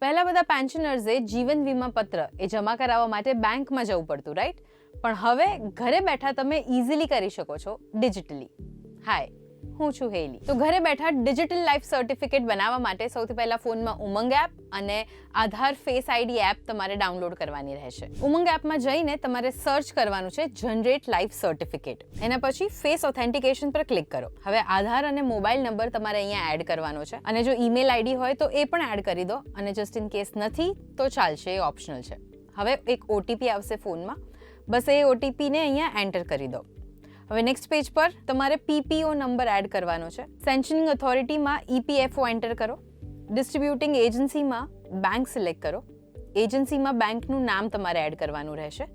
પહેલા બધા પેન્શનર્સે જીવન વીમા પત્ર એ જમા કરાવવા માટે બેંકમાં જવું પડતું, રાઈટ? પણ હવે ઘરે બેઠા તમે ઇઝીલી કરી શકો છો ડિજિટલી. હાય, હું છું હેલી. તો ઘરે બેઠા ડિજિટલ લાઈફ સર્ટિફિકેટ બનાવવા માટે સૌથી પહેલા ફોનમાં ઉમંગ એપ અને આધાર ફેસ આઈડી એપ તમારે ડાઉનલોડ કરવાની રહેશે. ઉમંગ એપમાં જઈને તમારે સર્ચ કરવાનું છે જનરેટ લાઈફ સર્ટિફિકેટ. એના પછી ફેસ ઓથેન્ટિકેશન પર ક્લિક કરો. હવે આધાર અને મોબાઈલ નંબર તમારે અહીંયા એડ કરવાનો છે અને જો ઈમેલ આઈડી હોય તો એ પણ એડ કરી દો અને જસ્ટ ઇન કેસ નથી તો ચાલશે, એ ઓપ્શનલ છે. હવે એક ઓટીપી આવશે ફોનમાં, બસ એ ઓટીપીને અહીંયા એન્ટર કરી દો. હવે નેક્સ્ટ પેજ પર તમારે પીપીઓ નંબર એડ કરવાનો છે. સેન્શનિંગ ઓથોરિટીમાં ઈપીએફઓ એન્ટર કરો. ડિસ્ટ્રીબ્યુટિંગ એજન્સીમાં બેંક સિલેક્ટ કરો. એજન્સીમાં બેંકનું નામ તમારે એડ કરવાનું રહેશે.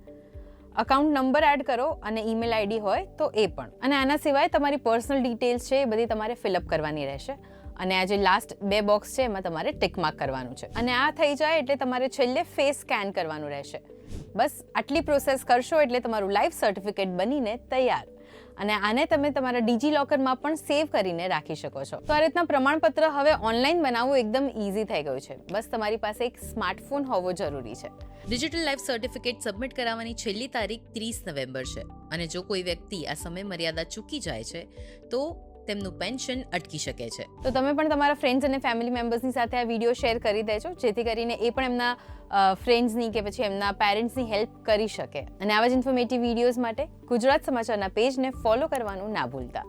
અકાઉન્ટ નંબર એડ કરો અને ઈમેલ આઈડી હોય તો એ પણ. અને આના સિવાય તમારી પર્સનલ ડિટેલ્સ છે એ બધી તમારે ફિલઅપ કરવાની રહેશે. અને આ જે લાસ્ટ 2 બોક્સ છે એમાં તમારે ટિક માર્ક કરવાનું છે. અને આ થઈ જાય એટલે તમારે છેલ્લે ફેસ સ્કેન કરવાનું રહેશે. બસ આટલી પ્રોસેસ કરશો એટલે તમારું લાઈફ સર્ટિફિકેટ બનીને તૈયાર. અને આને તમે તમારા ડિજીલોકરમાં પણ સેવ કરીને રાખી શકો છો. તો આ રીતના પ્રમાણપત્ર હવે ઓનલાઈન બનાવવું એકદમ ઇઝી થઈ ગયું છે. બસ તમારી પાસે એક સ્માર્ટફોન હોવો જરૂરી છે. ડિજિટલ લાઈફ સર્ટિફિકેટ સબમિટ કરાવવાની છેલ્લી તારીખ 30 નવેમ્બર છે અને જો કોઈ વ્યક્તિ આ સમય મર્યાદા ચૂકી જાય છે તો તેમનું પેન્શન અટકી શકે છે. તો તમે પણ તમારા ફ્રેન્ડ્સ અને ફેમિલી મેમ્બર્સની સાથે આ વિડીયો શેર કરી દેજો, જેથી કરીને એ પણ એમના ફ્રેન્ડ્સની કે પછી એમના પેરેન્ટ્સની હેલ્પ કરી શકે. અને આવા જ ઇન્ફોર્મેટિવ વિડીયોઝ માટે ગુજરાત સમાચારના પેજને ફોલો કરવાનું ના ભૂલતા.